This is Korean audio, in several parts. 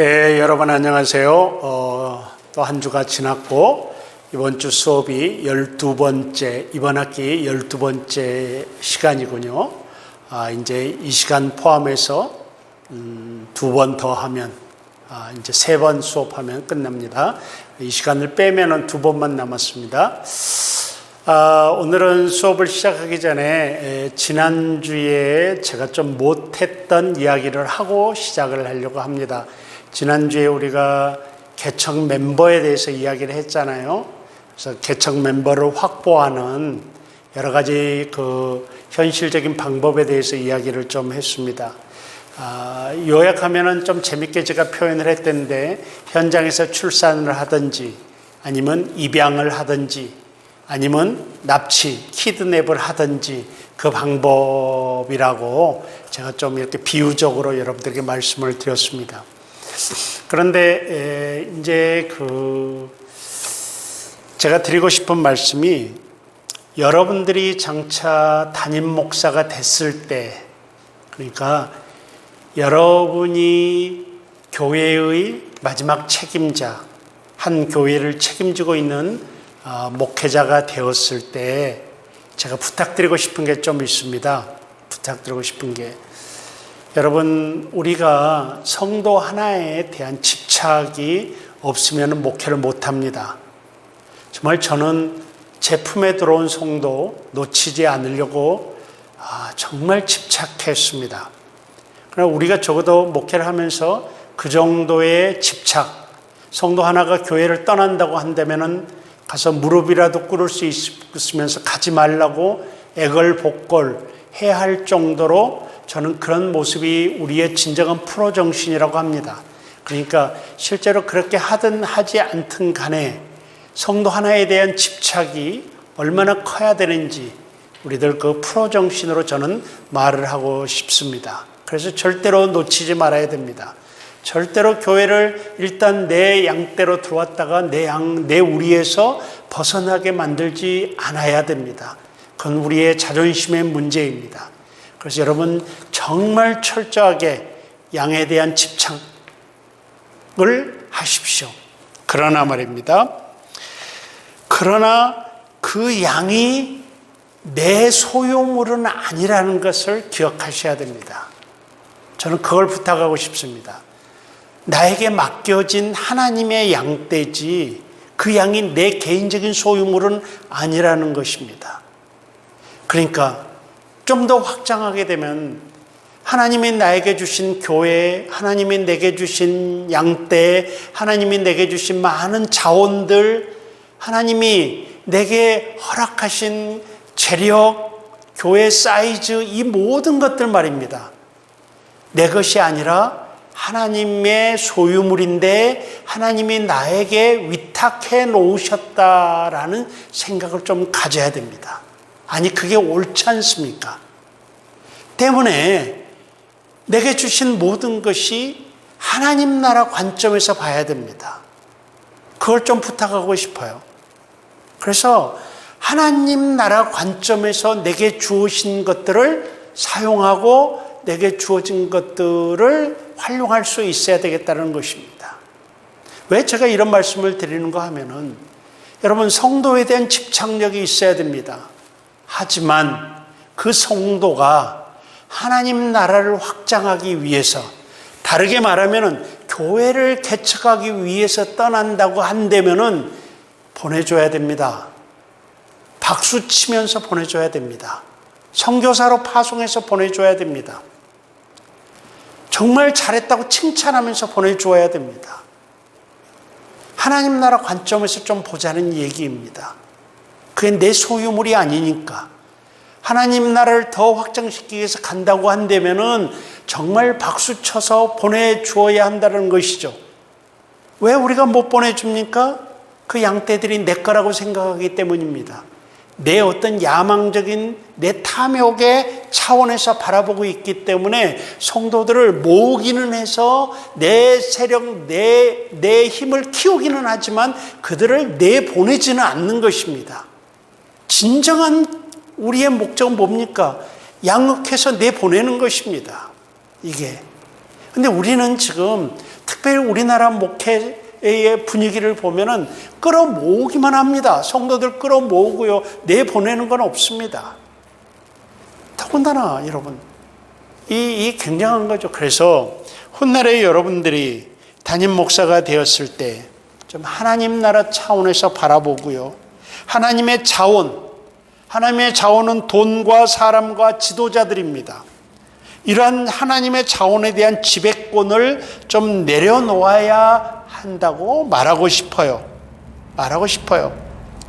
예, 여러분 안녕하세요. 또 한 주가 지났고 이번 주 수업이 12번째, 이번 학기 12번째 시간이군요. 이제 이 시간 포함해서 2번 더 하면 이제 3번 수업하면 끝납니다. 이 시간을 빼면은 2번만 남았습니다. 오늘은 수업을 시작하기 전에 지난주에 제가 좀 못했던 이야기를 하고 시작을 하려고 합니다. 지난주에 우리가 개척 멤버에 대해서 이야기를 했잖아요. 그래서 개척 멤버를 확보하는 여러 가지 현실적인 방법에 대해서 이야기를 좀 했습니다. 요약하면은 좀 재밌게 제가 표현을 했던데, 현장에서 출산을 하든지 아니면 입양을 하든지 아니면 납치, 키드냅을 하든지 그 방법이라고 제가 좀 이렇게 비유적으로 여러분들에게 말씀을 드렸습니다. 그런데 이제 제가 드리고 싶은 말씀이, 여러분들이 장차 담임 목사가 됐을 때, 그러니까 여러분이 교회의 마지막 책임자, 한 교회를 책임지고 있는 목회자가 되었을 때 제가 부탁드리고 싶은 게 좀 있습니다. 부탁드리고 싶은 게, 여러분, 우리가 성도 하나에 대한 집착이 없으면 목회를 못합니다. 정말 저는 제 품에 들어온 성도 놓치지 않으려고 정말 집착했습니다. 그러나 우리가 적어도 목회를 하면서 그 정도의 집착, 성도 하나가 교회를 떠난다고 한다면은 가서 무릎이라도 꿇을 수 있으면서 가지 말라고 애걸복걸 해야 할 정도로 저는 그런 모습이 우리의 진정한 프로 정신이라고 합니다. 그러니까 실제로 그렇게 하든 하지 않든 간에 성도 하나에 대한 집착이 얼마나 커야 되는지 우리들 그 프로 정신으로 저는 말을 하고 싶습니다. 그래서 절대로 놓치지 말아야 됩니다. 절대로 교회를 일단 내 양떼로 들어왔다가 내 우리에서 벗어나게 만들지 않아야 됩니다. 그건 우리의 자존심의 문제입니다. 그래서 여러분 정말 철저하게 양에 대한 집착을 하십시오. 그러나 말입니다. 그러나 그 양이 내 소유물은 아니라는 것을 기억하셔야 됩니다. 저는 그걸 부탁하고 싶습니다. 나에게 맡겨진 하나님의 양떼지 그 양이 내 개인적인 소유물은 아니라는 것입니다. 그러니까 좀 더 확장하게 되면 하나님이 나에게 주신 교회, 하나님이 내게 주신 양떼, 하나님이 내게 주신 많은 자원들, 하나님이 내게 허락하신 재력, 교회 사이즈, 이 모든 것들 말입니다. 내 것이 아니라 하나님의 소유물인데 하나님이 나에게 위탁해 놓으셨다라는 생각을 좀 가져야 됩니다. 아니, 그게 옳지 않습니까? 때문에 내게 주신 모든 것이 하나님 나라 관점에서 봐야 됩니다. 그걸 좀 부탁하고 싶어요. 그래서 하나님 나라 관점에서 내게 주어진 것들을 사용하고 내게 주어진 것들을 활용할 수 있어야 되겠다는 것입니다. 왜 제가 이런 말씀을 드리는가 하면은, 여러분, 성도에 대한 집착력이 있어야 됩니다. 하지만 그 성도가 하나님 나라를 확장하기 위해서, 다르게 말하면은 교회를 개척하기 위해서 떠난다고 한다면은 보내줘야 됩니다. 박수 치면서 보내줘야 됩니다. 선교사로 파송해서 보내줘야 됩니다. 정말 잘했다고 칭찬하면서 보내줘야 됩니다. 하나님 나라 관점에서 좀 보자는 얘기입니다. 그게 내 소유물이 아니니까. 하나님 나라를 더 확장시키기 위해서 간다고 한다면은 정말 박수 쳐서 보내주어야 한다는 것이죠. 왜 우리가 못 보내줍니까? 그 양떼들이 내 거라고 생각하기 때문입니다. 내 어떤 야망적인 내 탐욕의 차원에서 바라보고 있기 때문에 성도들을 모으기는 해서 내 세력, 내 힘을 키우기는 하지만 그들을 내보내지는 않는 것입니다. 진정한 우리의 목적은 뭡니까? 양육해서 내보내는 것입니다. 이게. 근데 우리는 지금 특별히 우리나라 목회의 분위기를 보면은 끌어모으기만 합니다. 성도들 끌어모으고요. 내보내는 건 없습니다. 더군다나 여러분, 이 굉장한 거죠. 그래서 훗날에 여러분들이 담임 목사가 되었을 때 좀 하나님 나라 차원에서 바라보고요. 하나님의 자원은 돈과 사람과 지도자들입니다. 이러한 하나님의 자원에 대한 지배권을 좀 내려놓아야 한다고 말하고 싶어요.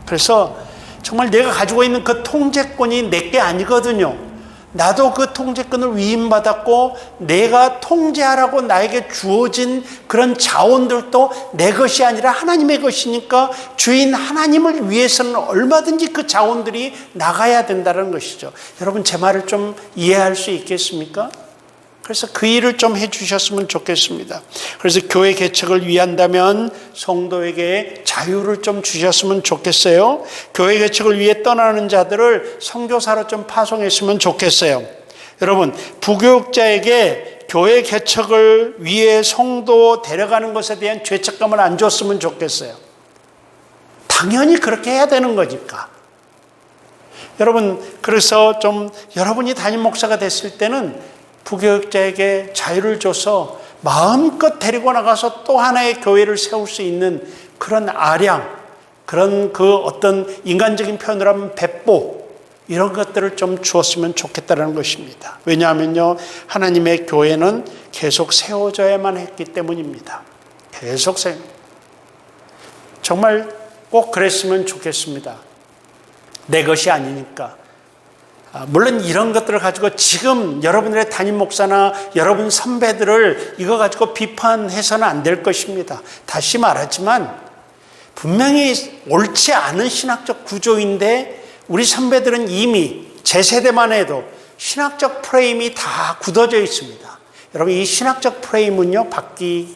그래서 정말 내가 가지고 있는 그 통제권이 내게 아니거든요. 나도 그 통제권을 위임받았고 내가 통제하라고 나에게 주어진 그런 자원들도 내 것이 아니라 하나님의 것이니까 주인 하나님을 위해서는 얼마든지 그 자원들이 나가야 된다는 것이죠. 여러분 제 말을 좀 이해할 수 있겠습니까? 그래서 그 일을 좀 해주셨으면 좋겠습니다. 그래서 교회 개척을 위한다면 성도에게 자유를 좀 주셨으면 좋겠어요. 교회 개척을 위해 떠나는 자들을 선교사로 좀 파송했으면 좋겠어요. 여러분, 부교육자에게 교회 개척을 위해 성도 데려가는 것에 대한 죄책감을 안 줬으면 좋겠어요. 당연히 그렇게 해야 되는 거니까. 여러분, 그래서 좀 여러분이 담임 목사가 됐을 때는 부교육자에게 자유를 줘서 마음껏 데리고 나가서 또 하나의 교회를 세울 수 있는 그런 아량, 그런 그 어떤 인간적인 표현으로 하면 배보, 이런 것들을 좀 주었으면 좋겠다는 것입니다. 왜냐하면요, 하나님의 교회는 계속 세워져야만 했기 때문입니다. 계속 정말 꼭 그랬으면 좋겠습니다. 내 것이 아니니까. 물론 이런 것들을 가지고 지금 여러분들의 담임 목사나 여러분 선배들을 이거 가지고 비판해서는 안 될 것입니다. 다시 말하지만 분명히 옳지 않은 신학적 구조인데 우리 선배들은 이미 제 세대만 해도 신학적 프레임이 다 굳어져 있습니다. 여러분 이 신학적 프레임은요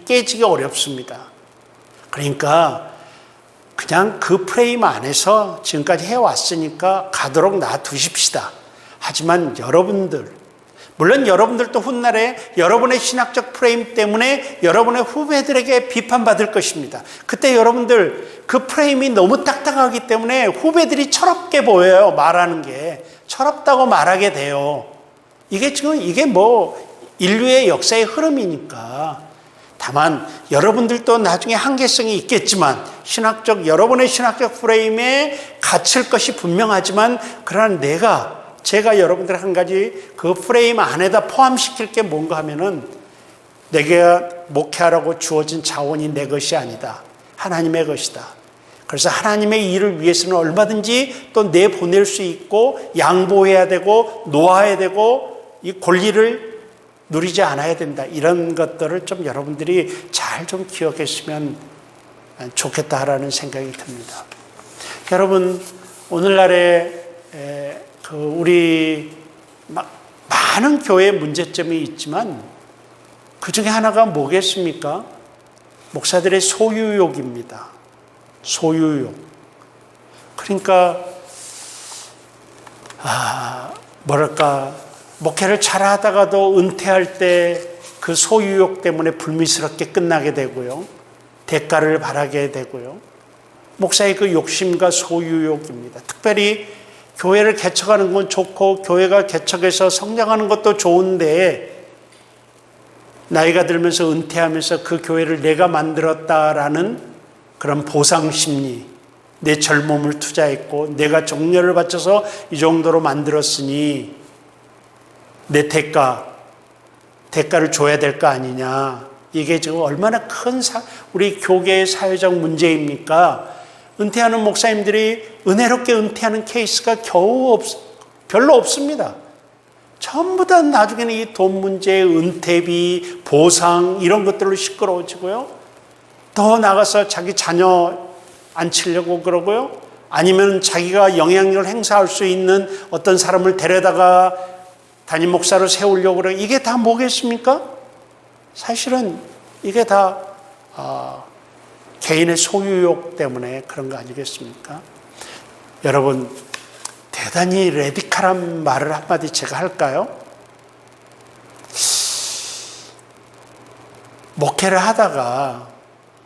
깨지기 어렵습니다. 그러니까 그냥 그 프레임 안에서 지금까지 해왔으니까 가도록 놔두십시다. 하지만 여러분들, 물론 여러분들도 훗날에 여러분의 신학적 프레임 때문에 여러분의 후배들에게 비판받을 것입니다. 그때 여러분들 그 프레임이 너무 딱딱하기 때문에 후배들이 철없게 보여요. 말하는 게 철없다고 말하게 돼요. 이게 뭐 인류의 역사의 흐름이니까. 다만 여러분들도 나중에 한계성이 있겠지만 여러분의 신학적 프레임에 갇힐 것이 분명하지만 그러나 제가 여러분들 한 가지 그 프레임 안에다 포함시킬 게 뭔가 하면은 내가 목회하라고 주어진 자원이 내 것이 아니다. 하나님의 것이다. 그래서 하나님의 일을 위해서는 얼마든지 또 내보낼 수 있고 양보해야 되고 놓아야 되고 이 권리를 누리지 않아야 된다. 이런 것들을 좀 여러분들이 잘 좀 기억했으면 좋겠다라는 생각이 듭니다. 여러분 오늘날에 우리 많은 교회의 문제점이 있지만 그 중에 하나가 뭐겠습니까? 목사들의 소유욕입니다. 소유욕. 그러니까 목회를 잘하다가도 은퇴할 때 그 소유욕 때문에 불미스럽게 끝나게 되고요. 대가를 바라게 되고요. 목사의 그 욕심과 소유욕입니다. 특별히 교회를 개척하는 건 좋고 교회가 개척해서 성장하는 것도 좋은데 나이가 들면서 은퇴하면서 그 교회를 내가 만들었다라는 그런 보상심리, 내 젊음을 투자했고 내가 정열을 바쳐서 이 정도로 만들었으니 내 대가를 줘야 될 거 아니냐. 이게 지금 얼마나 큰 우리 교계의 사회적 문제입니까? 은퇴하는 목사님들이 은혜롭게 은퇴하는 케이스가 별로 없습니다. 전부 다 나중에는 이 돈 문제, 은퇴비, 보상 이런 것들로 시끄러워지고요. 더 나가서 자기 자녀 앉히려고 그러고요. 아니면 자기가 영향력을 행사할 수 있는 어떤 사람을 데려다가 담임 목사로 세우려고 그래요. 이게 다 뭐겠습니까? 사실은 이게 다 개인의 소유욕 때문에 그런 거 아니겠습니까? 여러분 대단히 레디칼한 말을 한마디 제가 할까요? 목회를 하다가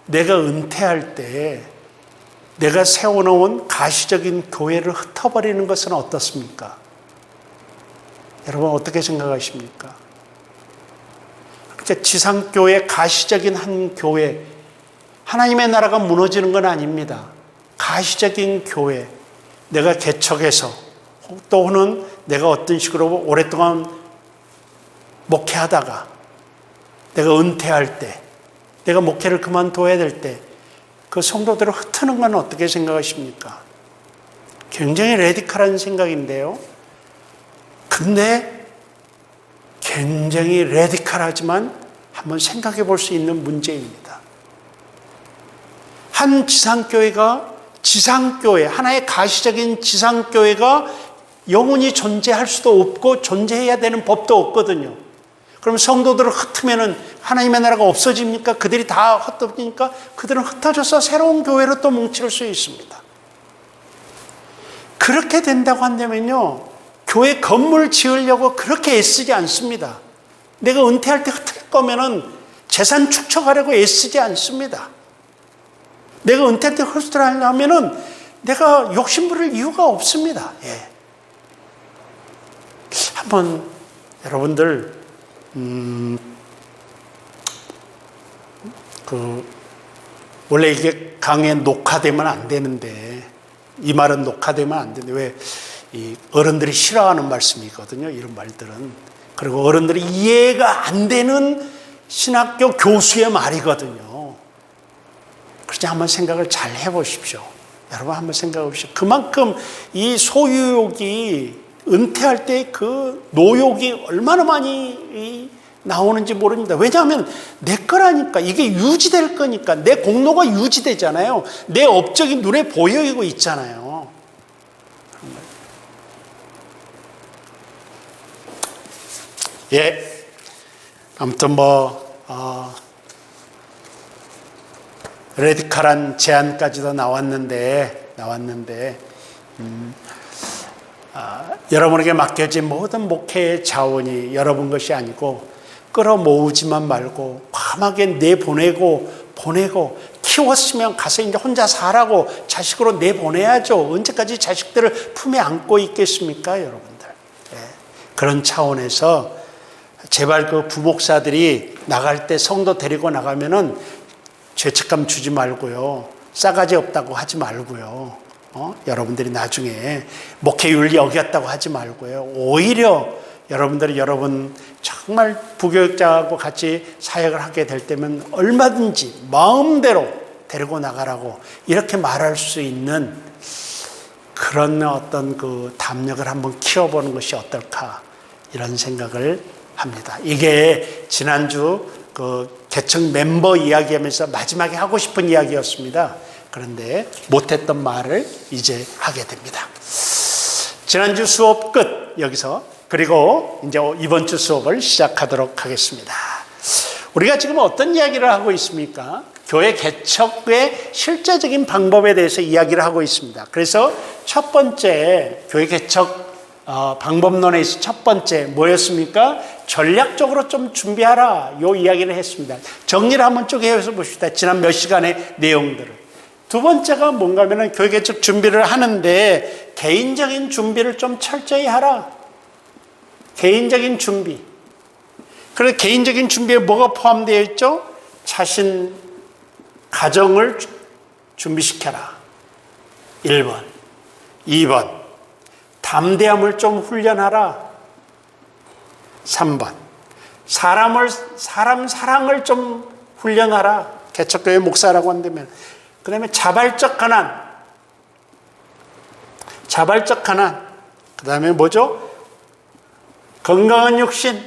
내가 은퇴할 때 내가 세워놓은 가시적인 교회를 흩어버리는 것은 어떻습니까? 여러분 어떻게 생각하십니까? 지상교회 가시적인 한 교회, 하나님의 나라가 무너지는 건 아닙니다. 가시적인 교회, 내가 개척해서 또는 내가 어떤 식으로 오랫동안 목회하다가 내가 은퇴할 때, 내가 목회를 그만둬야 될 때 그 성도들을 흩트는 건 어떻게 생각하십니까? 굉장히 레디컬한 생각인데요. 근데 굉장히 레디컬하지만 한번 생각해 볼 수 있는 문제입니다. 한 지상교회가 지상교회, 하나의 가시적인 지상교회가 영원히 존재할 수도 없고 존재해야 되는 법도 없거든요. 그럼 성도들을 흩으면은 하나님의 나라가 없어집니까? 그들이 다 흩어지니까 그들은 흩어져서 새로운 교회로 또 뭉칠 수 있습니다. 그렇게 된다고 한다면요, 교회 건물 지으려고 그렇게 애쓰지 않습니다. 내가 은퇴할 때 흩을 거면은 재산 축적하려고 애쓰지 않습니다. 내가 은퇴할 때 흩으려면은 내가 욕심부릴 이유가 없습니다. 예. 한번 여러분들 원래 이게 강의에 녹화되면 안 되는데, 이 말은 녹화되면 안 되는데, 왜 이 어른들이 싫어하는 말씀이거든요, 이런 말들은. 그리고 어른들이 이해가 안 되는 신학교 교수의 말이거든요. 그렇지, 한번 생각을 잘 해보십시오. 여러분 한번 생각해 보십시오. 그만큼 이 소유욕이, 은퇴할 때 그 노욕이 얼마나 많이 나오는지 모릅니다. 왜냐하면 내 거라니까. 이게 유지될 거니까. 내 공로가 유지되잖아요. 내 업적이 눈에 보이고 있잖아요. 예. 아무튼 레디컬한 제안까지도 나왔는데 여러분에게 맡겨진 모든 목회의 자원이 여러분 것이 아니고 끌어모으지만 말고 과하게 내보내고 키웠으면 가서 이제 혼자 살라고 자식으로 내보내야죠. 언제까지 자식들을 품에 안고 있겠습니까, 여러분들? 네. 그런 차원에서 제발 그 부목사들이 나갈 때 성도 데리고 나가면은 죄책감 주지 말고요, 싸가지 없다고 하지 말고요, 여러분들이 나중에 목회윤리 어겼다고 하지 말고요, 오히려 여러분들이 여러분 정말 부교육자하고 같이 사역을 하게 될 때면 얼마든지 마음대로 데리고 나가라고 이렇게 말할 수 있는 그런 어떤 그 담력을 한번 키워보는 것이 어떨까, 이런 생각을 합니다. 이게 지난주 그 개척 멤버 이야기하면서 마지막에 하고 싶은 이야기였습니다. 그런데 못했던 말을 이제 하게 됩니다. 지난주 수업 끝, 여기서. 그리고 이제 이번 주 수업을 시작하도록 하겠습니다. 우리가 지금 어떤 이야기를 하고 있습니까? 교회 개척의 실제적인 방법에 대해서 이야기를 하고 있습니다. 그래서 첫 번째 교회 개척 방법론에서 첫 번째 뭐였습니까? 전략적으로 좀 준비하라, 요 이야기를 했습니다. 정리를 한번 쭉 해서 봅시다. 지난 몇 시간의 내용들을. 두 번째가 뭔가 하면은 교회 개척 준비를 하는데 개인적인 준비를 좀 철저히 하라. 개인적인 준비. 그래서 개인적인 준비에 뭐가 포함되어 있죠? 자신, 가정을 준비시켜라. 1번. 2번. 담대함을 좀 훈련하라. 3번. 사람 사랑을 좀 훈련하라. 개척교회 목사라고 한다면. 그 다음에 자발적 가난. 그 다음에 뭐죠? 건강한 육신.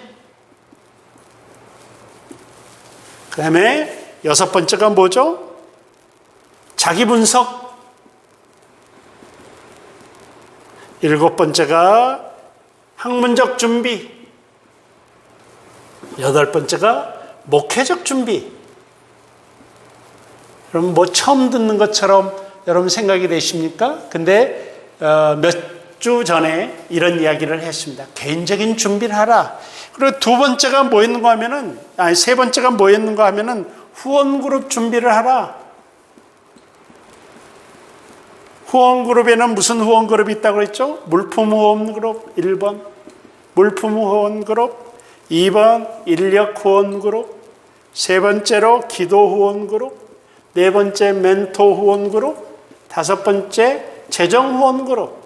그 다음에 6번째가 뭐죠? 자기 분석. 7번째가 학문적 준비. 8번째가 목회적 준비. 여러분 뭐 처음 듣는 것처럼 여러분 생각이 되십니까? 근데 몇 주 전에 이런 이야기를 했습니다. 개인적인 준비를 하라. 그리고 두 번째가 뭐였는가 하면은, 세 번째가 뭐였는가 하면은 후원그룹 준비를 하라. 후원그룹에는 무슨 후원그룹이 있다고 그랬죠? 물품 후원그룹 1번, 물품 후원그룹 2번, 인력 후원그룹, 세 번째로 기도 후원그룹, 네 번째 멘토 후원그룹, 다섯 번째 재정 후원그룹.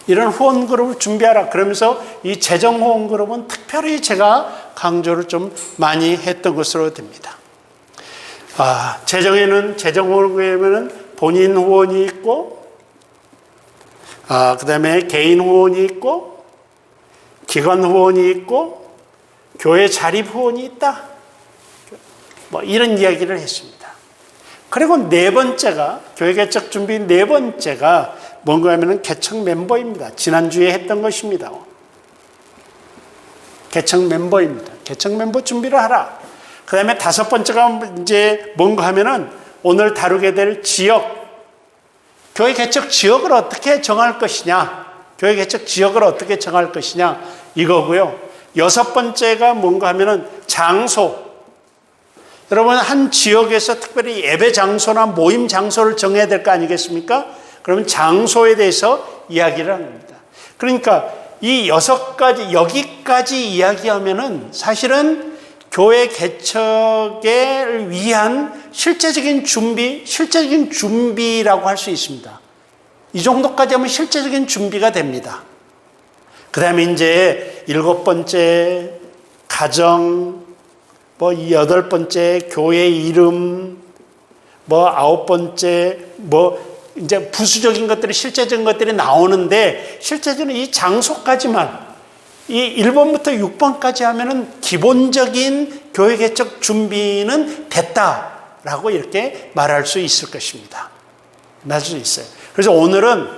이런 후원그룹을 준비하라. 그러면서 이 재정 후원그룹은 특별히 제가 강조를 좀 많이 했던 것으로 됩니다. 재정 후원그룹에는 본인 후원이 있고, 그 다음에 개인 후원이 있고, 기관 후원이 있고, 교회 자립 후원이 있다. 뭐 이런 이야기를 했습니다. 그리고 네 번째가, 교회 개척 준비 네 번째가 뭔가 하면은 개척 멤버입니다. 지난주에 했던 것입니다. 개척 멤버입니다. 개척 멤버 준비를 하라. 그 다음에 다섯 번째가 이제 뭔가 하면은 오늘 다루게 될 지역, 교회 개척 지역을 어떻게 정할 것이냐, 교회 개척 지역을 어떻게 정할 것이냐, 이거고요. 여섯 번째가 뭔가 하면은 장소. 여러분, 한 지역에서 특별히 예배 장소나 모임 장소를 정해야 될 거 아니겠습니까? 그러면 장소에 대해서 이야기를 합니다. 그러니까 이 여섯 가지, 여기까지 이야기하면은 사실은 교회 개척을 위한 실제적인 준비라고 할 수 있습니다. 이 정도까지 하면 실제적인 준비가 됩니다. 그 다음에 이제 일곱 번째 가정, 뭐 여덟 번째 교회 이름, 뭐 아홉 번째 이제 부수적인 것들이, 실제적인 것들이 나오는데, 실제적인 이 장소까지만, 이 1번부터 6번까지 하면은 기본적인 교회 개척 준비는 됐다라고 이렇게 말할 수 있을 것입니다. 말할 수 있어요. 그래서 오늘은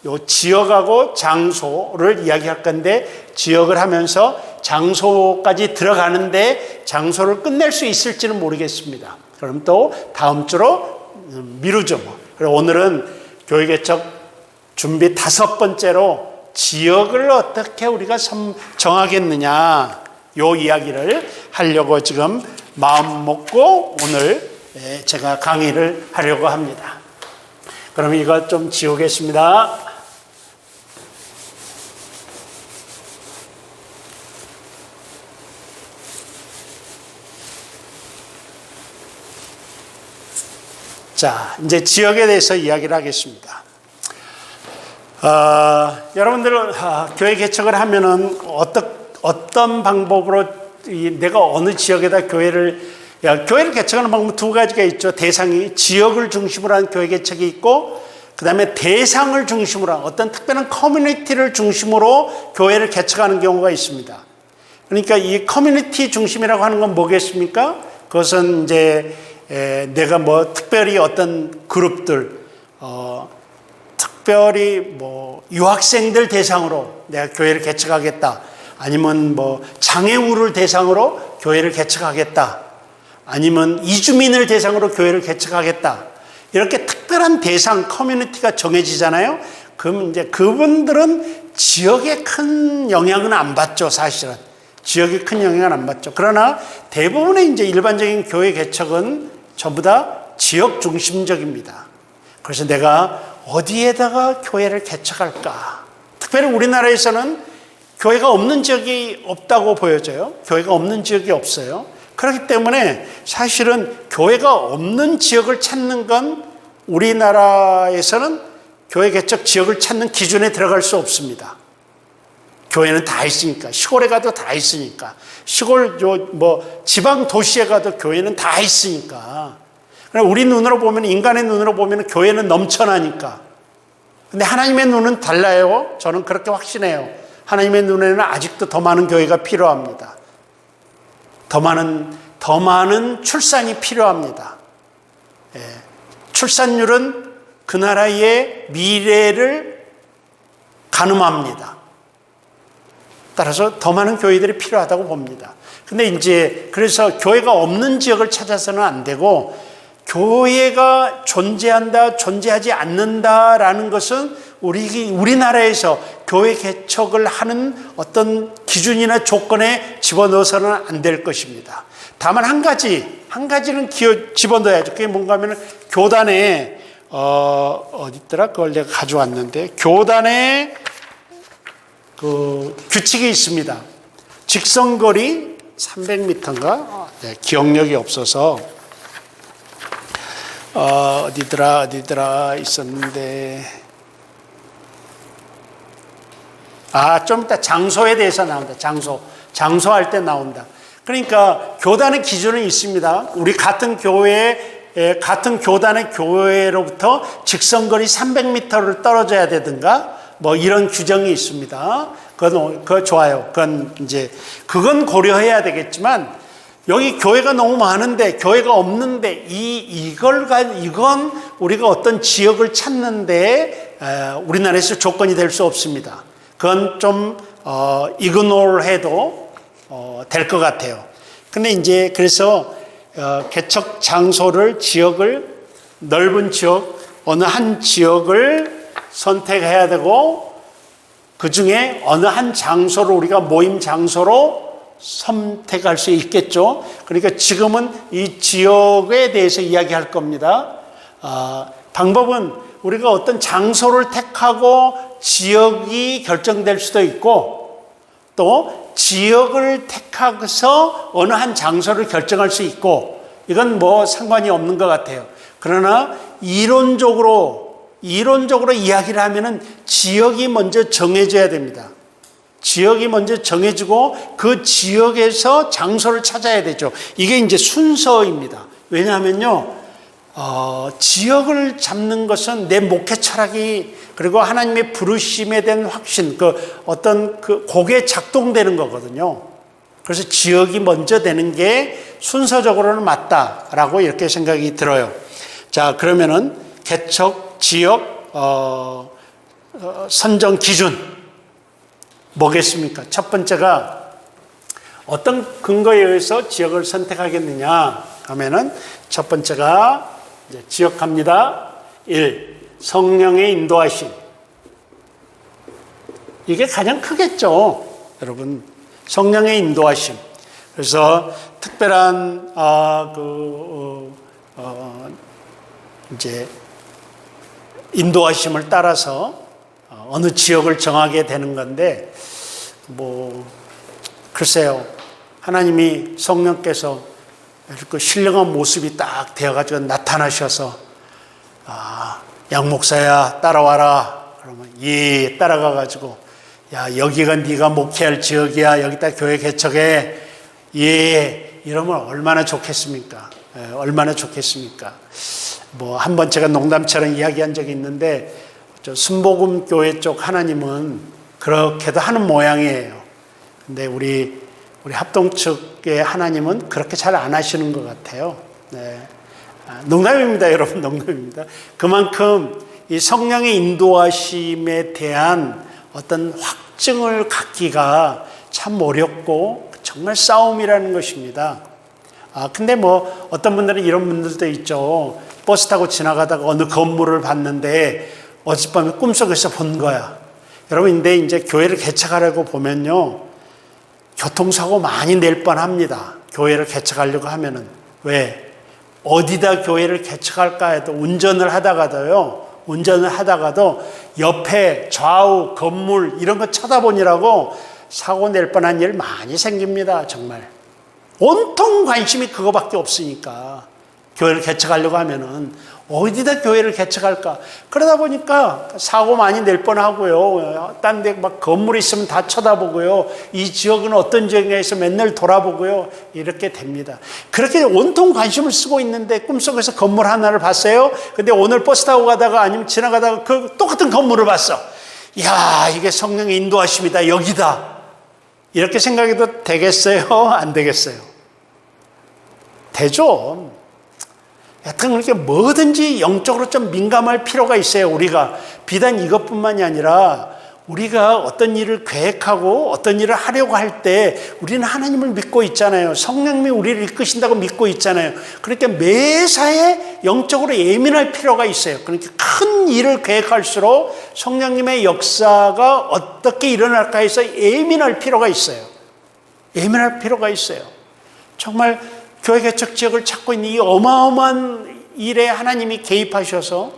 요 지역하고 장소를 이야기할 건데, 지역을 하면서 장소까지 들어가는데 장소를 끝낼 수 있을지는 모르겠습니다. 그럼 또 다음 주로 미루죠. 그리고 오늘은 교회 개척 준비 다섯 번째로 지역을 어떻게 우리가 정하겠느냐, 요 이야기를 하려고 지금 마음 먹고 오늘 제가 강의를 하려고 합니다. 그럼 이거 좀 지우겠습니다. 자, 이제 지역에 대해서 이야기를 하겠습니다. 여러분들 교회 개척을 하면은 어떤 방법으로 내가 어느 지역에다 교회를 개척하는 방법 두 가지가 있죠. 대상이 지역을 중심으로 한 교회 개척이 있고, 그 다음에 대상을 중심으로 한 어떤 특별한 커뮤니티를 중심으로 교회를 개척하는 경우가 있습니다. 그러니까 이 커뮤니티 중심이라고 하는 건 뭐겠습니까? 그것은 이제 내가 뭐 특별히 어떤 그룹들, 특별히 뭐 유학생들 대상으로 내가 교회를 개척하겠다. 아니면 뭐 장애우를 대상으로 교회를 개척하겠다. 아니면 이주민을 대상으로 교회를 개척하겠다. 이렇게 특별한 대상, 커뮤니티가 정해지잖아요. 그럼 이제 그분들은 지역에 큰 영향은 안 받죠, 사실은. 지역에 큰 영향을 안 받죠. 그러나 대부분의 이제 일반적인 교회 개척은 전부 다 지역 중심적입니다. 그래서 내가 어디에다가 교회를 개척할까? 특별히 우리나라에서는 교회가 없는 지역이 없다고 보여져요. 교회가 없는 지역이 없어요. 그렇기 때문에 사실은 교회가 없는 지역을 찾는 건 우리나라에서는 교회 개척 지역을 찾는 기준에 들어갈 수 없습니다. 교회는 다 있으니까. 시골에 가도 다 있으니까. 시골 지방 도시에 가도 교회는 다 있으니까. 우리 눈으로 보면, 인간의 눈으로 보면 교회는 넘쳐나니까. 근데 하나님의 눈은 달라요. 저는 그렇게 확신해요. 하나님의 눈에는 아직도 더 많은 교회가 필요합니다. 더 많은 출산이 필요합니다. 출산율은 그 나라의 미래를 가늠합니다. 따라서 더 많은 교회들이 필요하다고 봅니다. 근데 이제 그래서 교회가 없는 지역을 찾아서는 안 되고, 교회가 존재한다, 존재하지 않는다라는 것은 우리나라에서 교회 개척을 하는 어떤 기준이나 조건에 집어넣어서는 안 될 것입니다. 다만 한 가지는 집어넣어야죠. 그게 뭔가 하면 교단에, 어디 있더라? 그걸 내가 가져왔는데, 교단에 그 규칙이 있습니다. 직선거리 300m인가? 네, 기억력이 없어서, 어디더라 있었는데, 좀 이따 장소에 대해서 나온다. 장소할 때 나온다. 그러니까 교단의 기준은 있습니다. 우리 같은 교단의 교회로부터 직선거리 300m를 떨어져야 되든가, 뭐 이런 규정이 있습니다. 그건 좋아요. 그건 고려해야 되겠지만, 여기 교회가 너무 많은데, 교회가 없는데, 이건 우리가 어떤 지역을 찾는데, 우리나라에서 조건이 될 수 없습니다. 그건 좀, 이그노를 해도, 될 것 같아요. 근데 그래서, 개척 장소를, 넓은 지역, 어느 한 지역을 선택해야 되고, 그 중에 어느 한 장소를 우리가 모임 장소로 선택할 수 있겠죠. 그러니까 지금은 이 지역에 대해서 이야기할 겁니다. 방법은 우리가 어떤 장소를 택하고 지역이 결정될 수도 있고, 또 지역을 택해서 어느 한 장소를 결정할 수 있고, 이건 뭐 상관이 없는 것 같아요. 그러나 이론적으로 이야기를 하면은 지역이 먼저 정해져야 됩니다. 지역이 먼저 정해지고 그 지역에서 장소를 찾아야 되죠. 이게 이제 순서입니다. 왜냐하면요, 지역을 잡는 것은 내 목회 철학이, 그리고 하나님의 부르심에 대한 확신, 그게 작동되는 거거든요. 그래서 지역이 먼저 되는 게 순서적으로는 맞다라고 이렇게 생각이 들어요. 자, 그러면은 개척, 지역, 선정 기준 뭐겠습니까? 첫 번째가 어떤 근거에 의해서 지역을 선택하겠느냐 하면은 첫 번째가 이제 지역 갑니다. 1. 성령의 인도하심. 이게 가장 크겠죠. 여러분, 성령의 인도하심. 그래서 특별한 이제 인도하심을 따라서 어느 지역을 정하게 되는 건데, 글쎄요, 하나님이 성령께서 그 신령한 모습이 딱 되어가지고 나타나셔서, 양 목사야 따라와라. 그러면 예, 따라가가지고, 야, 여기가 네가 목회할 지역이야. 여기다 교회 개척해. 예, 이러면 얼마나 좋겠습니까? 얼마나 좋겠습니까? 한번 제가 농담처럼 이야기한 적이 있는데, 순복음 교회 쪽 하나님은 그렇게도 하는 모양이에요. 근데 우리 합동 측의 하나님은 그렇게 잘 안 하시는 것 같아요. 네. 농담입니다, 여러분, 농담입니다. 그만큼 이 성령의 인도하심에 대한 어떤 확증을 갖기가 참 어렵고 정말 싸움이라는 것입니다. 근데 어떤 분들은 이런 분들도 있죠. 버스 타고 지나가다가 어느 건물을 봤는데 어젯밤에 꿈속에서 본 거야. 여러분, 근데 이제 교회를 개척하려고 보면요, 교통사고 많이 낼 뻔합니다. 교회를 개척하려고 하면은. 왜? 어디다 교회를 개척할까 해도 운전을 하다가도 옆에 좌우 건물 이런 거 쳐다보느라고 사고 낼 뻔한 일 많이 생깁니다. 정말. 온통 관심이 그거밖에 없으니까. 교회를 개척하려고 하면은 어디다 교회를 개척할까? 그러다 보니까 사고 많이 낼 뻔하고요. 딴 데 막 건물이 있으면 다 쳐다보고요. 이 지역은 어떤 지역에서 맨날 돌아보고요. 이렇게 됩니다. 그렇게 온통 관심을 쓰고 있는데 꿈속에서 건물 하나를 봤어요. 근데 오늘 버스 타고 가다가 아니면 지나가다가 그 똑같은 건물을 봤어. 이야, 이게 성령의 인도하심이다. 여기다. 이렇게 생각해도 되겠어요? 안 되겠어요? 되죠. 여튼 그렇게 뭐든지 영적으로 좀 민감할 필요가 있어요. 우리가 비단 이것뿐만이 아니라 우리가 어떤 일을 계획하고 어떤 일을 하려고 할 때 우리는 하나님을 믿고 있잖아요. 성령님이 우리를 이끄신다고 믿고 있잖아요. 그러니까 매사에 영적으로 예민할 필요가 있어요. 그러니까 큰 일을 계획할수록 성령님의 역사가 어떻게 일어날까 해서 예민할 필요가 있어요. 예민할 필요가 있어요. 정말 교회 개척 지역을 찾고 있는 이 어마어마한 일에 하나님이 개입하셔서,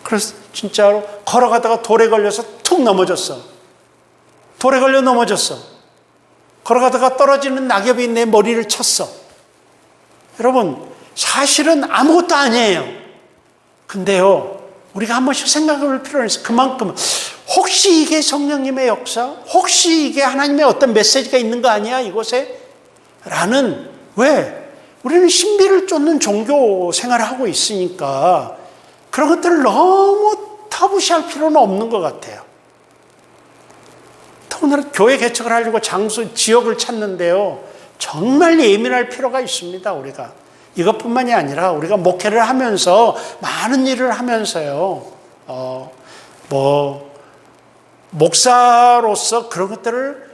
그래서 진짜로 걸어가다가 돌에 걸려서 툭 넘어졌어. 돌에 걸려 넘어졌어. 걸어가다가 떨어지는 낙엽이 내 머리를 쳤어. 여러분, 사실은 아무것도 아니에요. 근데요, 우리가 한 번씩 생각해 볼 필요는 있어요. 그만큼 혹시 이게 성령님의 역사? 혹시 이게 하나님의 어떤 메시지가 있는 거 아니야, 이곳에? 라는, 왜? 우리는 신비를 쫓는 종교 생활을 하고 있으니까 그런 것들을 너무 타부시할 필요는 없는 것 같아요. 오늘 교회 개척을 하려고 장소, 지역을 찾는데요, 정말 예민할 필요가 있습니다, 우리가. 이것뿐만이 아니라 우리가 목회를 하면서, 많은 일을 하면서요, 목사로서 그런 것들을,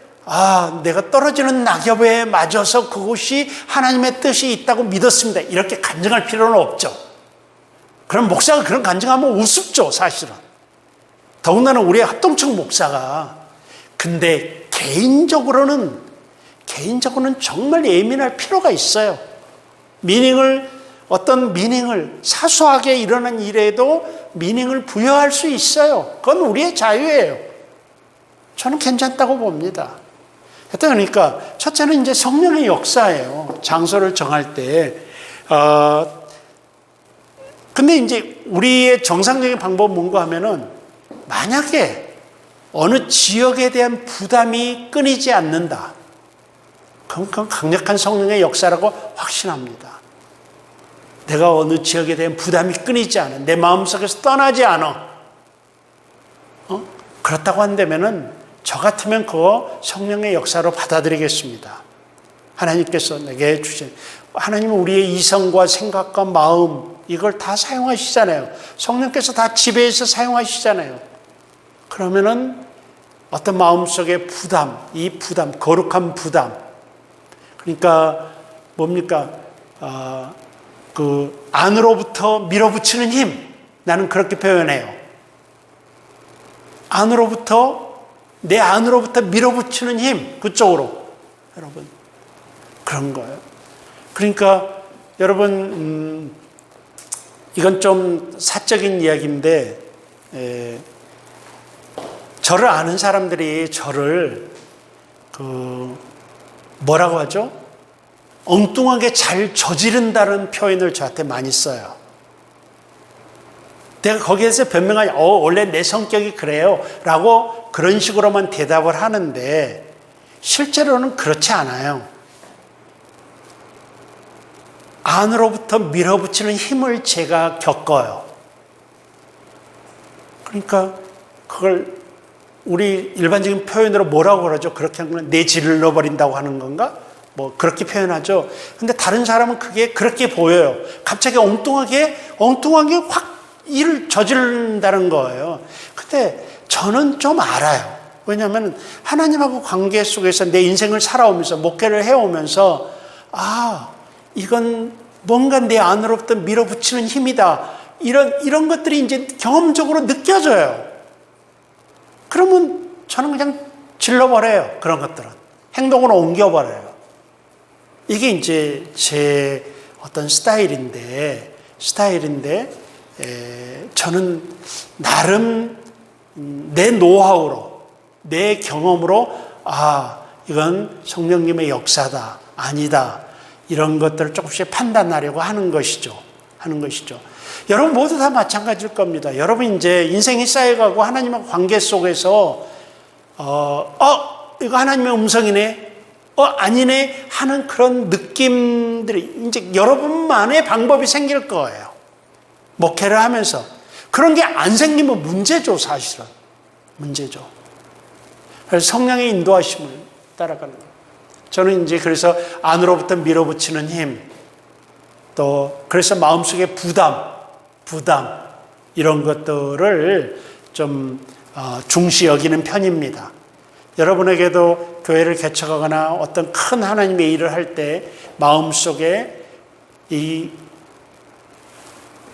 내가 떨어지는 낙엽에 맞아서 그것이 하나님의 뜻이 있다고 믿었습니다, 이렇게 간증할 필요는 없죠. 그럼 목사가 그런 간증하면 우습죠, 사실은. 더군다나 우리의 합동청 목사가. 근데 개인적으로는 정말 예민할 필요가 있어요. 어떤 미닝을, 사소하게 일어난 일에도 미닝을 부여할 수 있어요. 그건 우리의 자유예요. 저는 괜찮다고 봅니다. 그러니까 첫째는 이제 성령의 역사예요. 장소를 정할 때. 근데 이제 우리의 정상적인 방법은 뭔가 하면은, 만약에 어느 지역에 대한 부담이 끊이지 않는다, 그건 강력한 성령의 역사라고 확신합니다. 내가 어느 지역에 대한 부담이 끊이지 않아, 내 마음속에서 떠나지 않아, 그렇다고 한다면은 저 같으면 그거 성령의 역사로 받아들이겠습니다. 하나님께서 내게 주신, 하나님은 우리의 이성과 생각과 마음, 이걸 다 사용하시잖아요. 성령께서 다 지배해서 사용하시잖아요. 그러면은 어떤 마음속의 부담, 이 부담, 거룩한 부담, 그러니까 뭡니까? 그 안으로부터 밀어붙이는 힘, 나는 그렇게 표현해요. 내 안으로부터 밀어붙이는 힘, 그쪽으로. 여러분, 그런 거예요. 그러니까 여러분, 이건 좀 사적인 이야기인데, 저를 아는 사람들이 저를 뭐라고 하죠? 엉뚱하게 잘 저지른다는 표현을 저한테 많이 써요. 내가 거기에서 변명하지, 원래 내 성격이 그래요 라고 그런 식으로만 대답을 하는데, 실제로는 그렇지 않아요. 안으로부터 밀어붙이는 힘을 제가 겪어요. 그러니까 그걸 우리 일반적인 표현으로 뭐라고 그러죠? 그렇게 하면 내질러 버린다고 하는 건가? 뭐 그렇게 표현하죠. 근데 다른 사람은 그게 그렇게 보여요. 갑자기 엉뚱하게 확 일을 저지른다는 거예요. 근데 저는 좀 알아요. 왜냐하면 하나님하고 관계 속에서 내 인생을 살아오면서, 목회를 해오면서, 이건 뭔가 내 안으로부터 밀어붙이는 힘이다, 이런 것들이 이제 경험적으로 느껴져요. 그러면 저는 그냥 질러버려요. 그런 것들은 행동으로 옮겨버려요. 이게 이제 제 어떤 스타일인데 저는 나름 내 노하우로, 내 경험으로, 이건 성령님의 역사다, 아니다, 이런 것들을 조금씩 판단하려고 하는 것이죠. 여러분 모두 다 마찬가지일 겁니다. 여러분 이제 인생이 쌓여가고 하나님과 관계 속에서 이거 하나님의 음성이네, 아니네 하는 그런 느낌들이 이제 여러분만의 방법이 생길 거예요. 목회를 하면서 그런 게 안 생기면 문제죠, 사실은. 문제죠. 그래서 성령의 인도하심을 따라가는 거예요. 저는 이제 그래서 안으로부터 밀어붙이는 힘, 또 그래서 마음속의 부담 이런 것들을 좀 중시 여기는 편입니다. 여러분에게도 교회를 개척하거나 어떤 큰 하나님의 일을 할 때 마음속에 이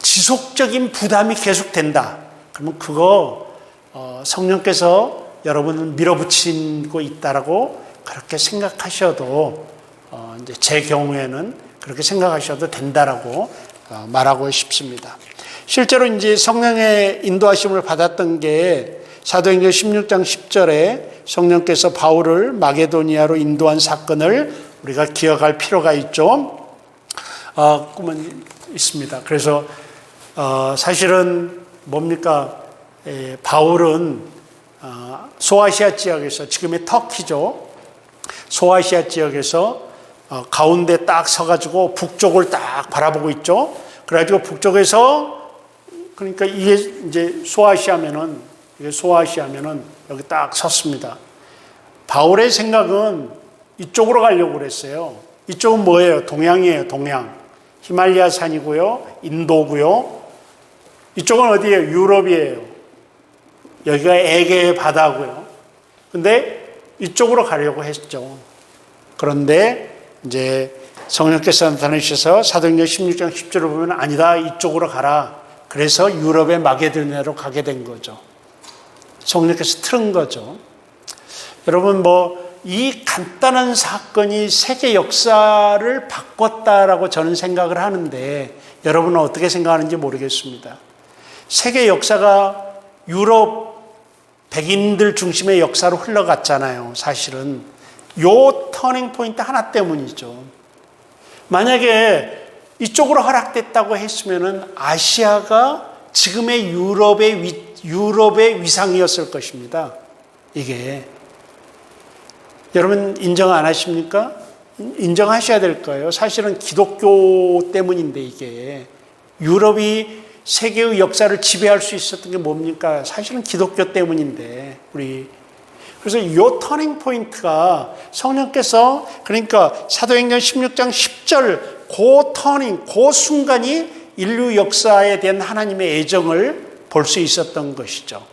지속적인 부담이 계속된다. 그러면 그거 성령께서 여러분을 밀어붙이고 있다라고 그렇게 생각하셔도 이제 제 경우에는 그렇게 생각하셔도 된다라고 말하고 싶습니다. 실제로 이제 성령의 인도하심을 받았던 게 사도행전 16장 10절에 성령께서 바울을 마게도니아로 인도한 사건을 우리가 기억할 필요가 있죠. 꿈은 있습니다. 그래서 사실은 뭡니까? 바울은 소아시아 지역에서, 지금의 터키죠. 소아시아 지역에서 가운데 딱 서가지고 북쪽을 딱 바라보고 있죠. 그래가지고 북쪽에서, 그러니까 이게 이제 소아시아면은 여기 딱 섰습니다. 바울의 생각은 이쪽으로 가려고 그랬어요. 이쪽은 뭐예요? 동양이에요, 동양. 히말리아 산이고요, 인도고요. 이쪽은 어디예요? 유럽이에요. 여기가 에게의 바다고요. 근데 이쪽으로 가려고 했죠. 그런데 이제 성령께서 나타나셔서 사도행전 16장 10절을 보면 아니다, 이쪽으로 가라. 그래서 유럽의 마게도니아로 가게 된 거죠. 성령께서 틀은 거죠. 여러분, 이 간단한 사건이 세계 역사를 바꿨다라고 저는 생각을 하는데, 여러분은 어떻게 생각하는지 모르겠습니다. 세계 역사가 유럽 백인들 중심의 역사로 흘러갔잖아요. 사실은 요 터닝 포인트 하나 때문이죠. 만약에 이쪽으로 허락됐다고 했으면은 아시아가 지금의 유럽의 위상이었을 것입니다. 이게 여러분 인정 안 하십니까? 인정하셔야 될 거예요. 사실은 기독교 때문인데, 이게 유럽이 세계의 역사를 지배할 수 있었던 게 뭡니까? 사실은 기독교 때문인데, 그래서 이 터닝 포인트가 성령께서, 그러니까 사도행전 16장 10절 그 순간이 인류 역사에 대한 하나님의 애정을 볼 수 있었던 것이죠.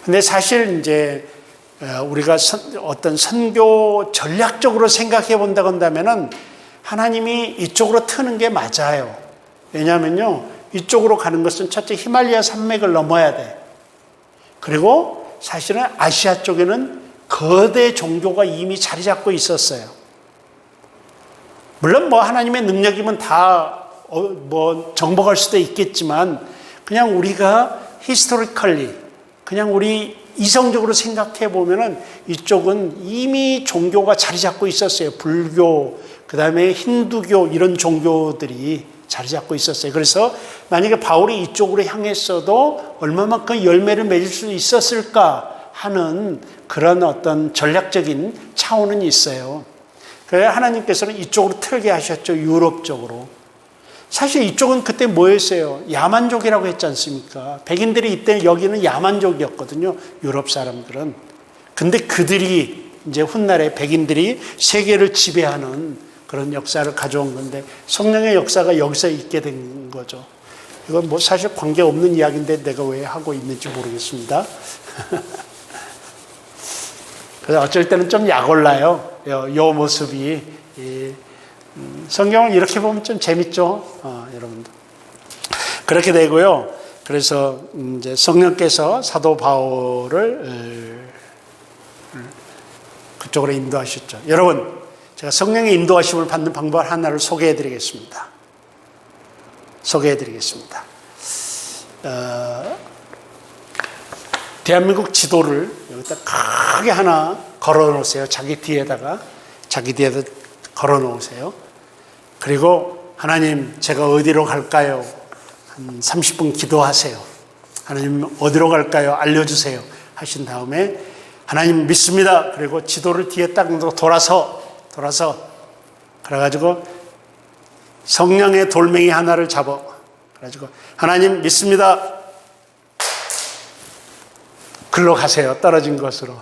근데 사실 이제 우리가 어떤 선교 전략적으로 생각해 본다고 한다면은 하나님이 이쪽으로 트는 게 맞아요. 왜냐하면요, 이쪽으로 가는 것은 첫째 히말리아 산맥을 넘어야 돼. 그리고 사실은 아시아 쪽에는 거대 종교가 이미 자리 잡고 있었어요. 물론 하나님의 능력이면 다 정복할 수도 있겠지만, 그냥 우리가 히스토리컬리, 그냥 우리 이성적으로 생각해 보면은 이쪽은 이미 종교가 자리 잡고 있었어요. 불교, 그 다음에 힌두교, 이런 종교들이 자리 잡고 있었어요. 그래서 만약에 바울이 이쪽으로 향했어도 얼마만큼 열매를 맺을 수 있었을까 하는 그런 어떤 전략적인 차원은 있어요. 그래서 하나님께서는 이쪽으로 틀게 하셨죠. 유럽 쪽으로. 사실 이쪽은 그때 뭐였어요? 야만족이라고 했지 않습니까? 백인들이 이때 여기는 야만족이었거든요. 유럽 사람들은. 근데 그들이 이제 훗날에 백인들이 세계를 지배하는 그런 역사를 가져온 건데, 성령의 역사가 여기서 있게 된 거죠. 이건 사실 관계없는 이야기인데 내가 왜 하고 있는지 모르겠습니다. 그래서 어쩔 때는 좀 약올라요. 요 모습이. 성경을 이렇게 보면 좀 재밌죠, 여러분들. 그렇게 되고요. 그래서 이제 성령께서 사도 바울을 그쪽으로 인도하셨죠. 여러분, 제가 성령의 인도하심을 받는 방법 하나를 소개해 드리겠습니다. 대한민국 지도를 여기다 크게 하나 걸어 놓으세요. 자기 뒤에다 걸어 놓으세요. 그리고 하나님, 제가 어디로 갈까요? 한 30분 기도하세요. 하나님, 어디로 갈까요? 알려주세요. 하신 다음에 하나님 믿습니다. 그리고 지도를 뒤에 딱 돌아서 그래가지고 성령의 돌멩이 하나를 잡아. 그래가지고 하나님 믿습니다. 글로 가세요. 떨어진 곳으로.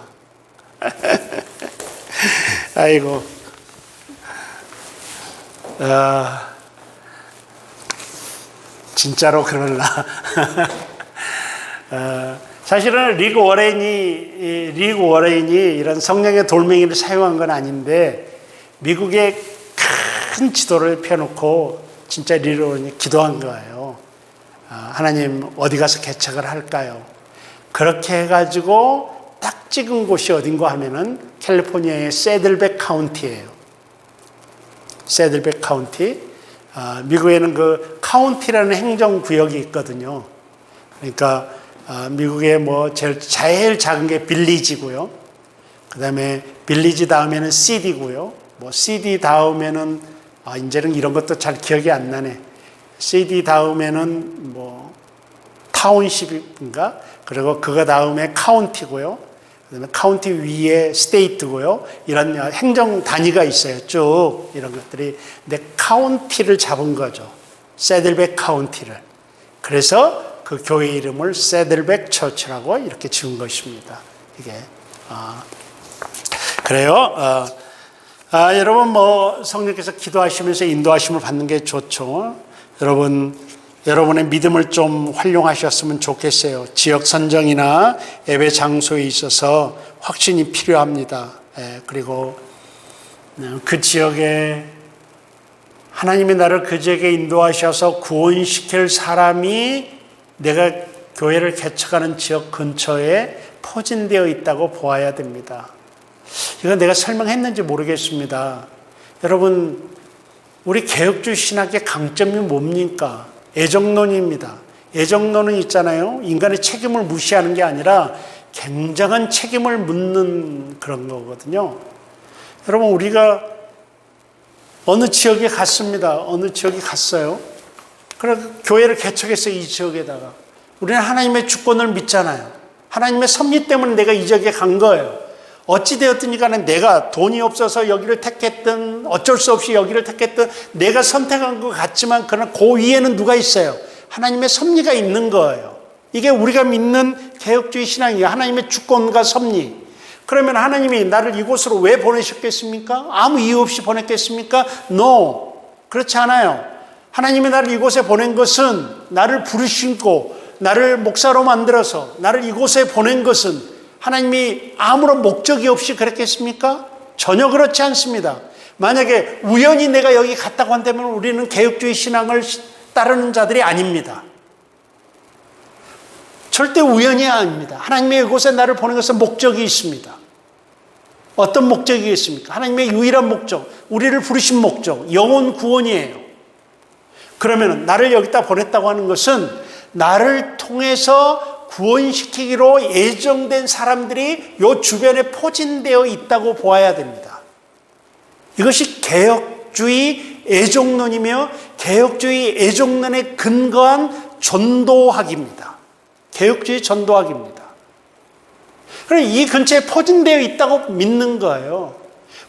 아이고. 진짜로 그럴라. 사실은 리그 워렌이 이런 성령의 돌멩이를 사용한 건 아닌데 미국의 큰 지도를 펴놓고 진짜 리그 워렌이 기도한 거예요. 하나님 어디 가서 개척을 할까요? 그렇게 해가지고 딱 찍은 곳이 어딘가 하면은 캘리포니아의 새들백 카운티예요. 새들백 카운티. 미국에는 그 카운티라는 행정구역이 있거든요. 그러니까 미국의 뭐 제일 작은 게 빌리지고요. 그 다음에 빌리지 다음에는 시디고요. 뭐 CD 다음에는 이제는 이런 것도 잘 기억이 안 나네. CD 다음에는 뭐 타운십인가? 그리고 그거 다음에 카운티고요. 그다음에 카운티 위에 스테이트고요. 이런 행정 단위가 있어요. 쭉 이런 것들이. 근데 카운티를 잡은 거죠. 새들백 카운티를. 그래서 그 교회 이름을 새들백 처치라고 이렇게 지은 것입니다. 이게 그래요. 여러분 뭐 성령께서 기도하시면서 인도하심을 받는 게 좋죠. 여러분의 믿음을 좀 활용하셨으면 좋겠어요. 지역 선정이나 예배 장소에 있어서 확신이 필요합니다. 그리고 그 지역에 하나님이 나를 그 지역에 인도하셔서 구원시킬 사람이 내가 교회를 개척하는 지역 근처에 포진되어 있다고 보아야 됩니다. 이건 내가 설명했는지 모르겠습니다. 여러분, 우리 개혁주의 신학의 강점이 뭡니까? 애정론입니다. 애정론은 있잖아요. 인간의 책임을 무시하는 게 아니라 굉장한 책임을 묻는 그런 거거든요. 여러분, 우리가 어느 지역에 갔습니다. 어느 지역에 갔어요. 그래서 교회를 개척했어요. 이 지역에다가. 우리는 하나님의 주권을 믿잖아요. 하나님의 섭리 때문에 내가 이 지역에 간 거예요. 어찌되었든 간에 내가 돈이 없어서 여기를 택했든 어쩔 수 없이 여기를 택했든 내가 선택한 것 같지만 그러나 그 위에는 누가 있어요? 하나님의 섭리가 있는 거예요. 이게 우리가 믿는 개혁주의 신앙이에요. 하나님의 주권과 섭리. 그러면 하나님이 나를 이곳으로 왜 보내셨겠습니까? 아무 이유 없이 보냈겠습니까? No. 그렇지 않아요. 하나님이 나를 이곳에 보낸 것은 나를 부르시고 나를 목사로 만들어서 나를 이곳에 보낸 것은 하나님이 아무런 목적이 없이 그랬겠습니까? 전혀 그렇지 않습니다. 만약에 우연히 내가 여기 갔다고 한다면 우리는 개혁주의 신앙을 따르는 자들이 아닙니다. 절대 우연이 아닙니다. 하나님이 이곳에 나를 보낸 것은 목적이 있습니다. 어떤 목적이 있습니까? 하나님의 유일한 목적, 우리를 부르신 목적, 영혼 구원이에요. 그러면 나를 여기다 보냈다고 하는 것은 나를 통해서 구원시키기로 예정된 사람들이 이 주변에 포진되어 있다고 보아야 됩니다. 이것이 개혁주의 애종론이며 개혁주의 애종론에 근거한 전도학입니다. 개혁주의 전도학입니다. 그럼 이 근처에 포진되어 있다고 믿는 거예요.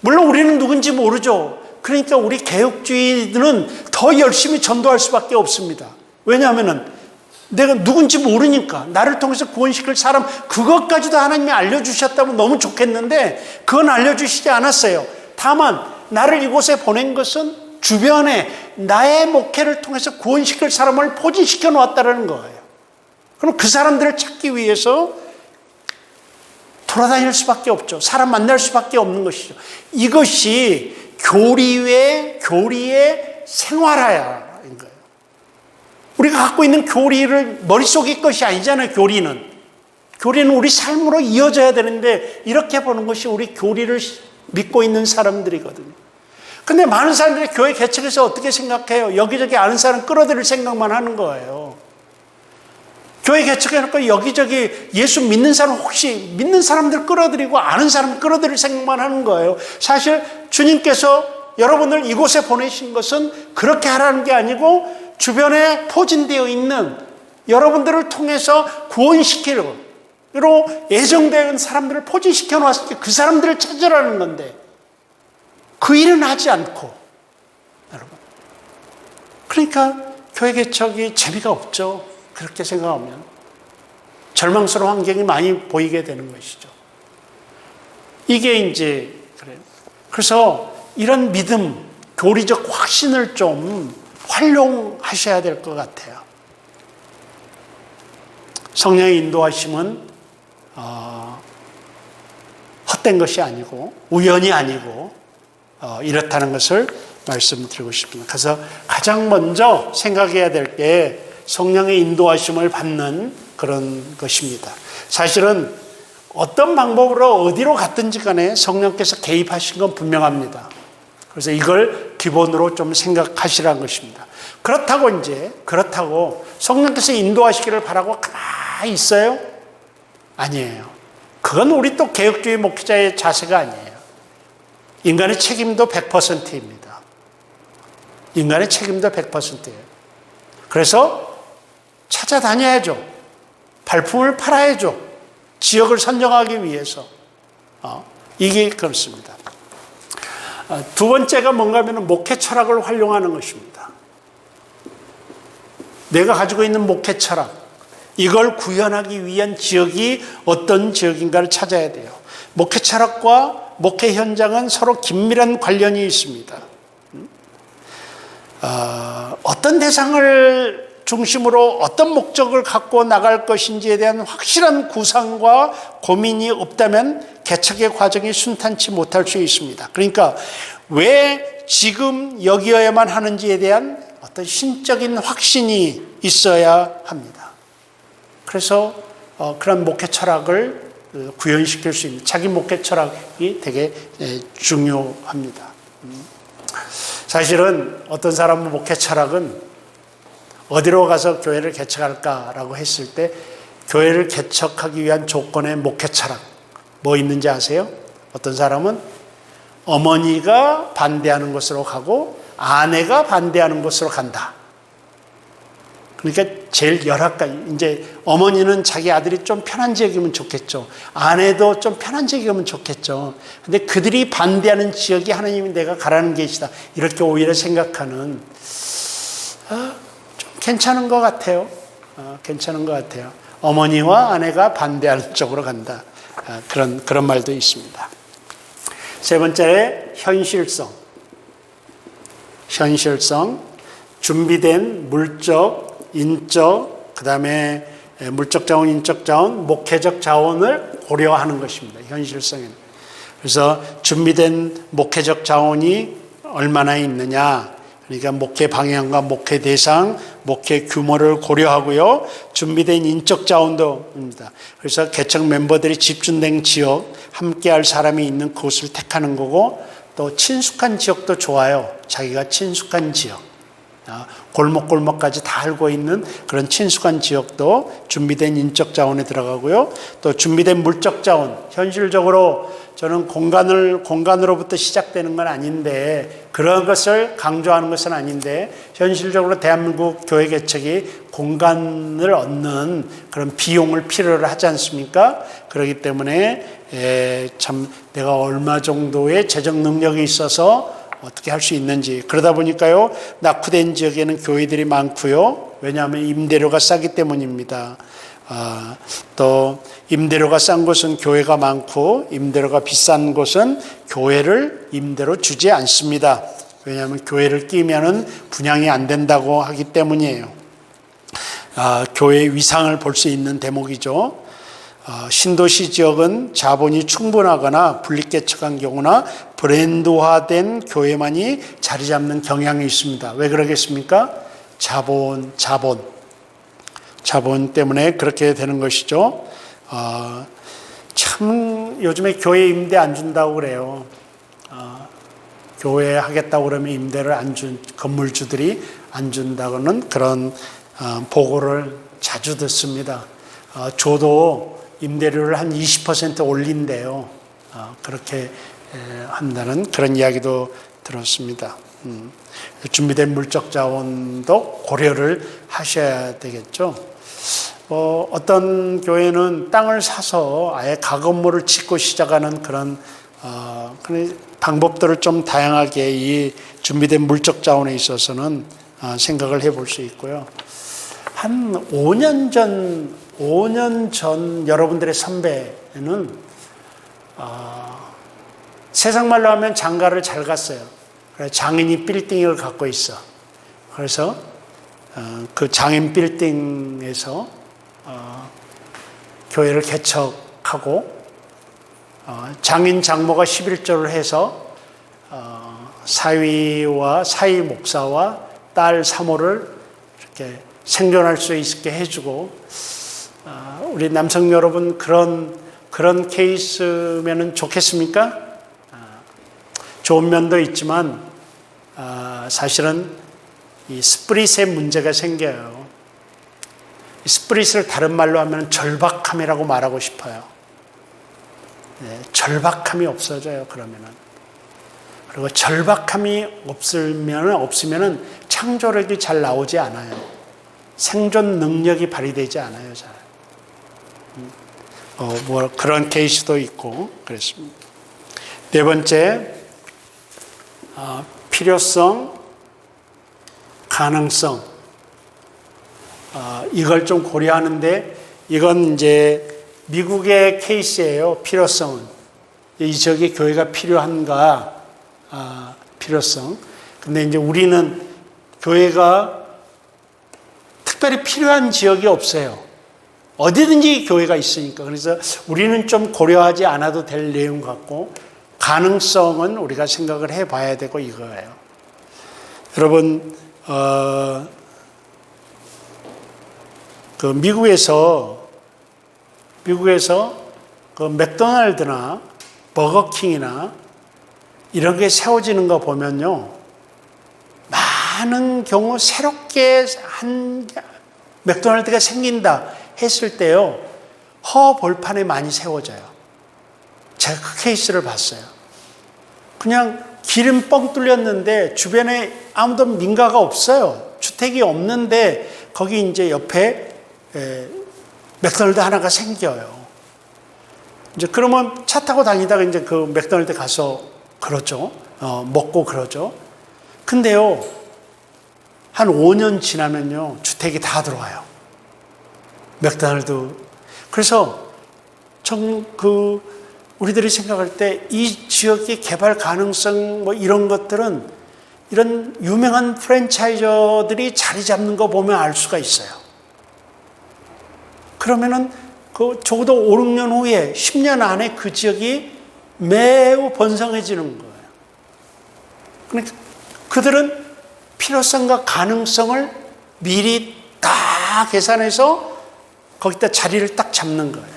물론 우리는 누군지 모르죠. 그러니까 우리 개혁주의는 더 열심히 전도할 수밖에 없습니다. 왜냐하면 내가 누군지 모르니까 나를 통해서 구원시킬 사람 그것까지도 하나님이 알려주셨다면 너무 좋겠는데 그건 알려주시지 않았어요. 다만 나를 이곳에 보낸 것은 주변에 나의 목회를 통해서 구원시킬 사람을 포진시켜 놓았다는 거예요. 그럼 그 사람들을 찾기 위해서 돌아다닐 수밖에 없죠. 사람 만날 수밖에 없는 것이죠. 이것이 교리의 생활화야. 우리가 갖고 있는 교리를 머릿속의 것이 아니잖아요. 교리는 우리 삶으로 이어져야 되는데 이렇게 보는 것이 우리 교리를 믿고 있는 사람들이거든요. 근데 많은 사람들이 교회 개척에서 어떻게 생각해요? 여기저기 아는 사람 끌어들일 생각만 하는 거예요. 교회 개척해놓고 여기저기 예수 믿는 사람 혹시 믿는 사람들 끌어들이고 아는 사람 끌어들일 생각만 하는 거예요. 사실 주님께서 여러분을 이곳에 보내신 것은 그렇게 하라는 게 아니고 주변에 포진되어 있는 여러분들을 통해서 구원시키려고 예정된 사람들을 포진시켜 놨을 때 그 사람들을 찾으라는 건데 그 일은 하지 않고 여러분 그러니까 교회 개척이 재미가 없죠. 그렇게 생각하면 절망스러운 환경이 많이 보이게 되는 것이죠. 이게 이제 그래요. 그래서 이런 믿음, 교리적 확신을 좀 활용하셔야 될 것 같아요. 성령의 인도하심은 헛된 것이 아니고 우연이 아니고 이렇다는 것을 말씀드리고 싶습니다. 그래서 가장 먼저 생각해야 될 게 성령의 인도하심을 받는 그런 것입니다. 사실은 어떤 방법으로 어디로 갔든지 간에 성령께서 개입하신 건 분명합니다. 그래서 이걸 기본으로 좀 생각하시라는 것입니다. 그렇다고 성령께서 인도하시기를 바라고 가만히 있어요? 아니에요. 그건 우리 또 개혁주의 목회자의 자세가 아니에요. 인간의 책임도 100%입니다. 인간의 책임도 100%예요. 그래서 찾아다녀야죠. 발품을 팔아야죠. 지역을 선정하기 위해서. 이게 그렇습니다. 두 번째가 뭔가 하면 목회 철학을 활용하는 것입니다. 내가 가지고 있는 목회 철학, 이걸 구현하기 위한 지역이 어떤 지역인가를 찾아야 돼요. 목회 철학과 목회 현장은 서로 긴밀한 관련이 있습니다. 어떤 대상을 중심으로 어떤 목적을 갖고 나갈 것인지에 대한 확실한 구상과 고민이 없다면 개척의 과정이 순탄치 못할 수 있습니다. 그러니까 왜 지금 여기여야만 하는지에 대한 어떤 신적인 확신이 있어야 합니다. 그래서 그런 목회 철학을 구현시킬 수 있는 자기 목회 철학이 되게 중요합니다. 사실은 어떤 사람은 목회 철학은 어디로 가서 교회를 개척할까라고 했을 때 교회를 개척하기 위한 조건의 목회 철학 뭐 있는지 아세요? 어떤 사람은 어머니가 반대하는 곳으로 가고 아내가 반대하는 곳으로 간다. 그러니까 제일 열악한, 이제 어머니는 자기 아들이 좀 편한 지역이면 좋겠죠. 아내도 좀 편한 지역이면 좋겠죠. 근데 그들이 반대하는 지역이 하나님이 내가 가라는 곳이다. 이렇게 오히려 생각하는, 좀 괜찮은 것 같아요. 괜찮은 것 같아요. 어머니와 아내가 반대하는 쪽으로 간다. 그런 말도 있습니다. 세 번째, 현실성. 준비된 물적, 인적, 그 다음에 물적 자원, 인적 자원, 목회적 자원을 고려하는 것입니다. 현실성에는. 그래서 준비된 목회적 자원이 얼마나 있느냐. 그러니까 목회 방향과 목회 대상, 목회 규모를 고려하고요. 준비된 인적 자원도 입니다. 그래서 개척 멤버들이 집중된 지역, 함께할 사람이 있는 곳을 택하는 거고, 또 친숙한 지역도 좋아요. 자기가 친숙한 지역. 골목골목까지 다 알고 있는 그런 친숙한 지역도 준비된 인적 자원에 들어가고요. 또 준비된 물적 자원, 현실적으로 저는 공간으로부터 시작되는 건 아닌데, 그런 것을 강조하는 것은 아닌데, 현실적으로 대한민국 교회 개척이 공간을 얻는 그런 비용을 필요로 하지 않습니까? 그렇기 때문에 참 내가 얼마 정도의 재정 능력이 있어서 어떻게 할 수 있는지. 그러다 보니까요, 낙후된 지역에는 교회들이 많고요. 왜냐하면 임대료가 싸기 때문입니다. 또 임대료가 싼 곳은 교회가 많고, 임대료가 비싼 곳은 교회를 임대로 주지 않습니다. 왜냐하면 교회를 끼면은 분양이 안 된다고 하기 때문이에요. 교회의 위상을 볼 수 있는 대목이죠. 신도시 지역은 자본이 충분하거나 분립개척한 경우나 브랜드화된 교회만이 자리 잡는 경향이 있습니다. 왜 그러겠습니까? 자본 때문에 그렇게 되는 것이죠. 참 요즘에 교회 임대 안 준다고 그래요. 교회 하겠다고 그러면 임대를 건물주들이 안 준다고는 그런 보고를 자주 듣습니다. 저도 임대료를 한 20% 올린대요. 그렇게 한다는 그런 이야기도 들었습니다. 준비된 물적 자원도 고려를 하셔야 되겠죠. 어떤 교회는 땅을 사서 아예 가건물을 짓고 시작하는 그런 방법들을 좀 다양하게 이 준비된 물적 자원에 있어서는 생각을 해볼 수 있고요. 한 5년 전 여러분들의 선배는 세상 말로 하면 장가를 잘 갔어요. 장인이 빌딩을 갖고 있어. 그래서 그 장인 빌딩에서 교회를 개척하고 장인 장모가 11조를 해서 사위와 사위 목사와 딸 사모를 이렇게 생존할 수 있게 해주고 우리 남성 여러분 그런 케이스면은 좋겠습니까? 좋은 면도 있지만 사실은 이 스프릿의 문제가 생겨요. 이 스프릿을 다른 말로 하면 절박함이라고 말하고 싶어요. 네, 절박함이 없어져요. 그러면은 그리고 절박함이 없으면은 창조력이 잘 나오지 않아요. 생존 능력이 발휘되지 않아요. 잘. 뭐 그런 케이스도 있고 그렇습니다. 네 번째, 필요성, 가능성. 이걸 좀 고려하는데 이건 이제 미국의 케이스예요. 필요성은 이 지역에 교회가 필요한가, 필요성. 근데 이제 우리는 교회가 특별히 필요한 지역이 없어요. 어디든지 교회가 있으니까. 그래서 우리는 좀 고려하지 않아도 될 내용 같고 가능성은 우리가 생각을 해봐야 되고 이거예요. 여러분, 그 미국에서 그 맥도날드나 버거킹이나 이런 게 세워지는 거 보면요, 많은 경우 새롭게 한 맥도날드가 생긴다 했을 때요, 허벌판에 많이 세워져요. 제가 그 케이스를 봤어요. 그냥 길은 뻥 뚫렸는데 주변에 아무도 민가가 없어요. 주택이 없는데 거기 이제 옆에 맥도날드 하나가 생겨요. 이제 그러면 차 타고 다니다가 이제 그 맥도날드 가서 그러죠. 먹고 그러죠. 근데요, 한 5년 지나면요, 주택이 다 들어와요. 맥도날드. 그래서 우리들이 생각할 때 이 지역의 개발 가능성 뭐 이런 것들은 이런 유명한 프랜차이저들이 자리 잡는 거 보면 알 수가 있어요. 그러면은 적어도 5, 6년 후에 10년 안에 그 지역이 매우 번성해지는 거예요. 그러니까 그들은 필요성과 가능성을 미리 다 계산해서 거기다 자리를 딱 잡는 거예요.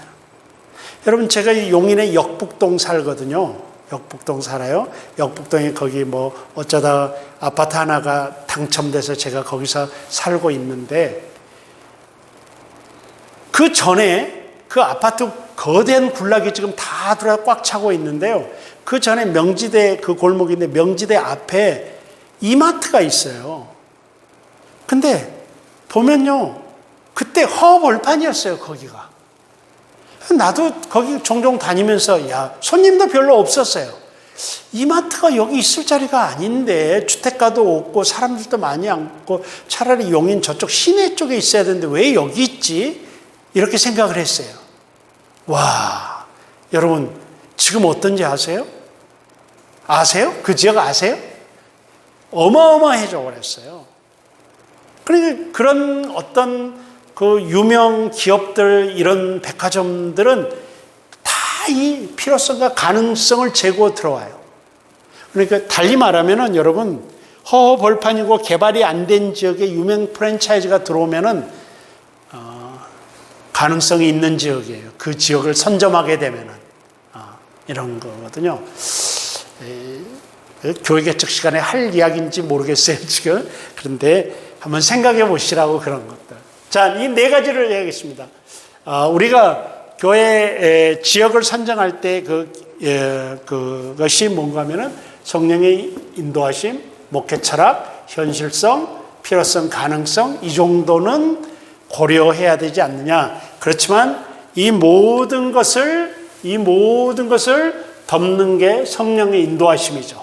여러분, 제가 용인의 역북동 살거든요. 역북동 살아요. 역북동에 거기 뭐 어쩌다 아파트 하나가 당첨돼서 제가 거기서 살고 있는데, 그 전에 그 아파트 거대한 군락이 지금 다 들어 꽉 차고 있는데요. 그 전에 명지대, 그 골목인데 명지대 앞에 이마트가 있어요. 근데 보면요, 그때 허벌판이었어요, 거기가. 나도 거기 종종 다니면서 손님도 별로 없었어요. 이마트가 여기 있을 자리가 아닌데, 주택가도 없고 사람들도 많이 없고 차라리 용인 저쪽 시내 쪽에 있어야 되는데 왜 여기 있지? 이렇게 생각을 했어요. 와, 여러분 지금 어떤지 아세요? 아세요? 그 지역 아세요? 어마어마해져 버렸어요. 그러니까 그런 어떤 그 유명 기업들, 이런 백화점들은 다 이 필요성과 가능성을 재고 들어와요. 그러니까 달리 말하면은 여러분, 허허벌판이고 개발이 안 된 지역에 유명 프랜차이즈가 들어오면은 가능성이 있는 지역이에요. 그 지역을 선점하게 되면은 이런 거거든요. 교회 개척 시간에 할 이야기인지 모르겠어요, 지금. 그런데 한번 생각해 보시라고, 그런 것들. 자, 이 네 가지를 해야겠습니다. 우리가 교회 지역을 선정할 때 그것이 뭔가 하면은 성령의 인도하심, 목회 철학, 현실성, 필요성, 가능성, 이 정도는 고려해야 되지 않느냐. 그렇지만 이 모든 것을 덮는 게 성령의 인도하심이죠.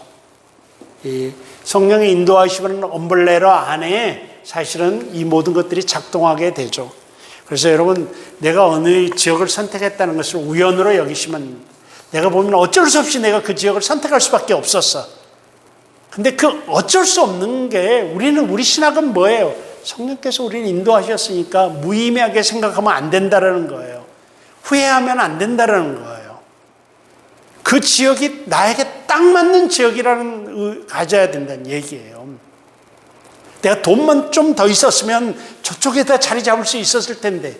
이 성령의 인도하심은 엄블레러 안에 사실은 이 모든 것들이 작동하게 되죠. 그래서 여러분, 내가 어느 지역을 선택했다는 것을 우연으로 여기시면, 내가 보면 어쩔 수 없이 내가 그 지역을 선택할 수밖에 없었어. 근데 그 어쩔 수 없는 게, 우리 신학은 뭐예요? 성령께서 우리를 인도하셨으니까 무의미하게 생각하면 안 된다라는 거예요. 후회하면 안 된다는 거예요. 그 지역이 나에게 딱 맞는 지역이라는 가져야 된다는 얘기예요. 내가 돈만 좀 더 있었으면 저쪽에다 자리 잡을 수 있었을 텐데,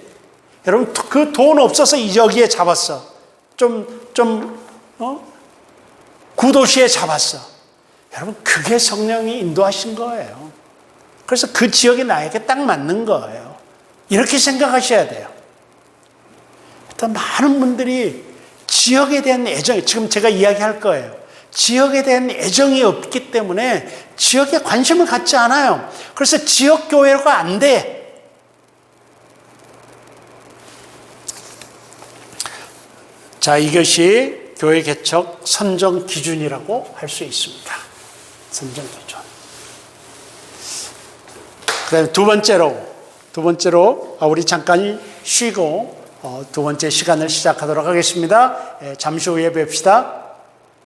여러분 그 돈 없어서 여기에 잡았어. 구도시에 잡았어. 여러분 그게 성령이 인도하신 거예요. 그래서 그 지역이 나에게 딱 맞는 거예요. 이렇게 생각하셔야 돼요. 일단 많은 분들이 지역에 대한 애정, 지금 제가 이야기할 거예요. 지역에 대한 애정이 없기 때문에 지역에 관심을 갖지 않아요. 그래서 지역 교회가 안 돼. 자, 이것이 교회 개척 선정 기준이라고 할 수 있습니다. 선정 기준. 그다음에 두 번째로 우리 잠깐 쉬고 두 번째 시간을 시작하도록 하겠습니다. 잠시 후에 뵙시다.